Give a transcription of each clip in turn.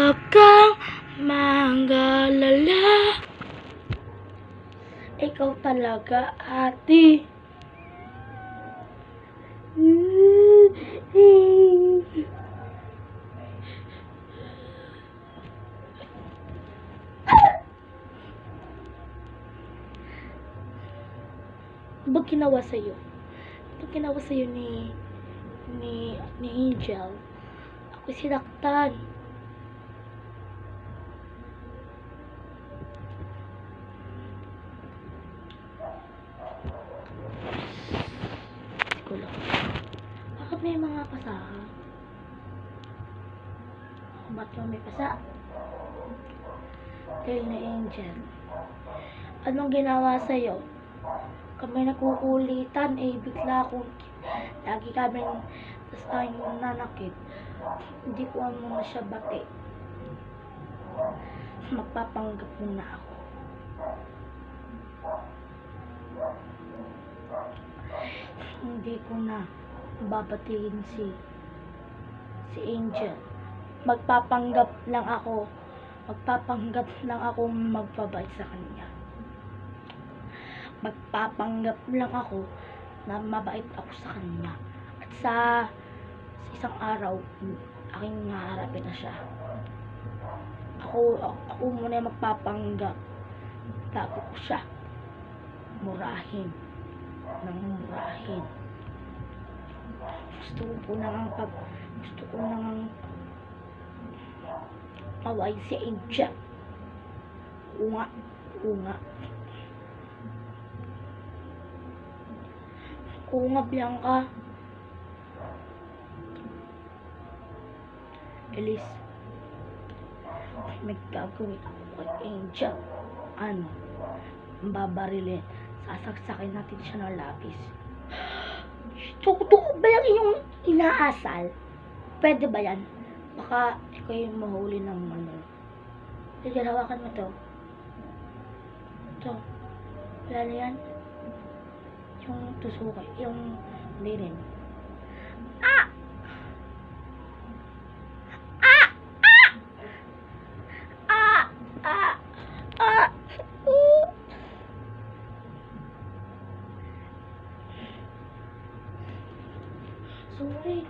Huwag kang mag-alala. Ikaw talaga, ate. Ano ba ginawa sa'yo? Ano ginawa sa'yo ni Angel? Ako sinaktan. Ko lang. Bakit may mga pasa? Ba't may pasa? Dahil na Angel. Anong ginawa sa'yo? Kami nagkukulitan, bigla akong lagi kami tas tayong nanakit. Hindi ko muna siya bati. Magpapanggap muna ako. Hindi ko na babatiin si Angel. Magpapanggap lang ako magbabait sa kanya. Magpapanggap lang ako na mabait ako sa kanya. At sa isang araw, aking haharapin na siya. Ako muna yung magpapanggap. Bago ko siya murahin. Gusto ko nang maway si Angel. Unga. Bianca. Elise, may gagawin ako kay Angel. Ano? Babarilin. Sasaksakin natin siya ng lapis. Totoo ba yung inyong inaasal? Pwede ba yan? Baka ikaw yung mahuli ng ano. Sige, hawakan mo to. Ito. Wala na yan. Yung tusukay. Yung hindi rin. Ah! Ah! Ah! Ah! Ah! Sorry.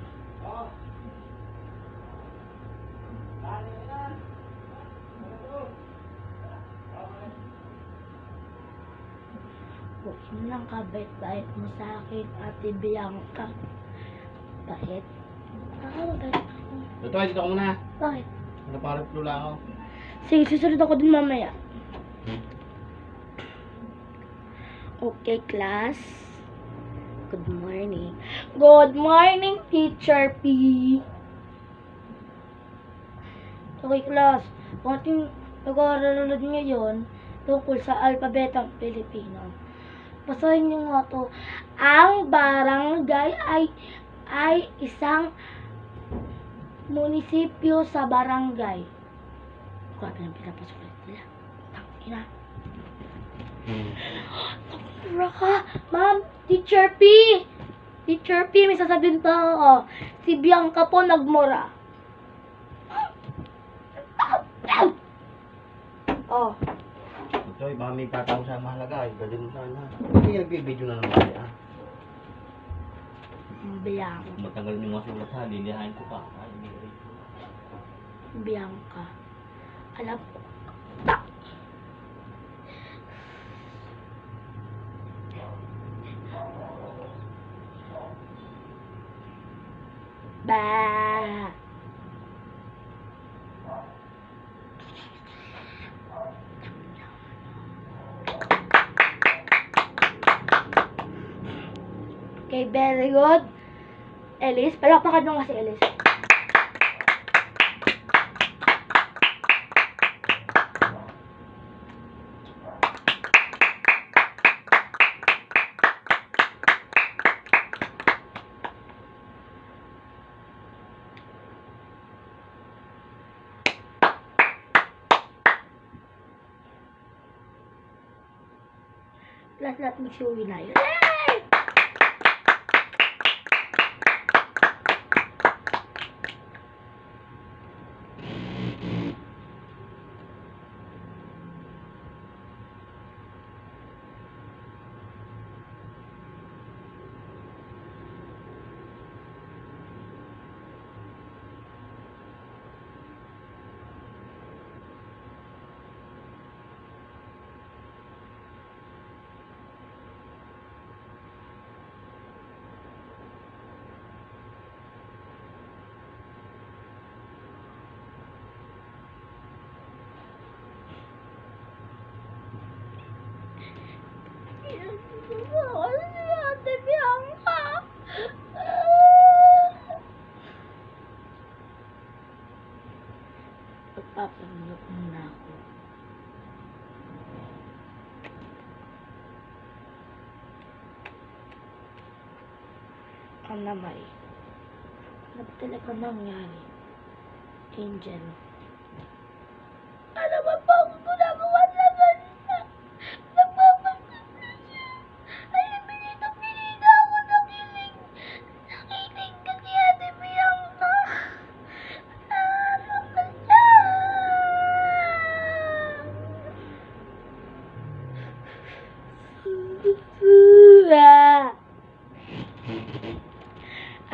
Huwag mo lang kabait-bait mo sa akin, Ate Bianca. Bakit? Nakakabait ako. Dito ako muna. Bakit? Naparaplo lang ako. Sige, susunod ako din mamaya. Okay, class. Good morning. Good morning, Teacher P. Okay, class. Kung ating nag-aaral ulit ngayon tungkol sa alpabetang Pilipino. Basahin niyo nga to. Ang barangay ay isang munisipyo sa barangay. Grabe nang pinapasulit nila. Tangina. Tangina ka. Ma'am, Teacher P. Teacher P, may sasabihin pa ako. Si Bianca po nagmura. Oh. Ito, baka may tatawag sa mahalaga. Galing mo sana. Hindi nagbibideo na naman siya. Bianca. Matagal yung mga sulat ha. Lilihain ko pa. Bianca. Alam ko. Ba. Okay, very good. Elise, palakpakan mo nga si Elise. Lahat magsiuwi na yun. Yay! Magpapanggap muna ako. Ana May, ano ba talaga nangyari? Angel. Ano ba po ako ginagawa sa kanya? Nagpapanggap na siya. Ay, pinita ako ng kiling. Nakiling ka kay Ate Bianca. Ano ba siya?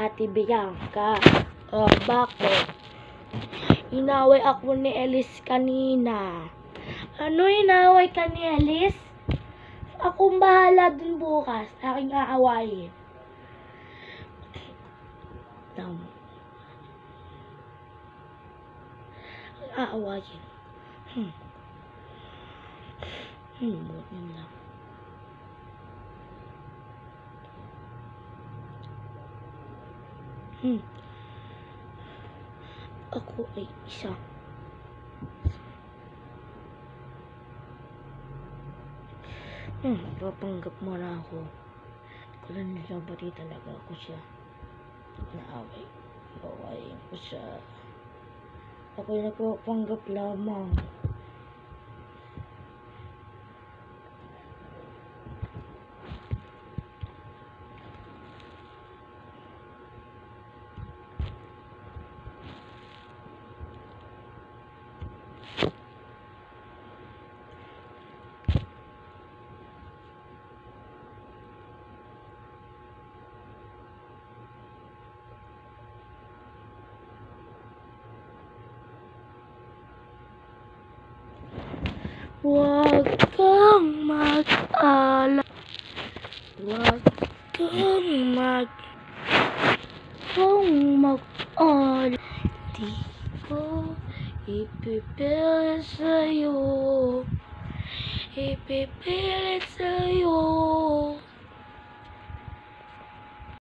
Ate Bianca, bakit? Inaway ako ni Elise kanina. Ano inaway ka ni Elise? Akong bahala dun bukas. Aking aawayin. Aawayin. Buti lang. Ako ay isa. Papanggap mo na ako. Kung nila ba talaga ako siya. Naaway. Awayin ko siya. Ako'y nagpapanggap lamang. Huwag kang mag-alala. Huwag kang mag-alala. Di ko ipipilit sa'yo. Ipipilit sa'yo.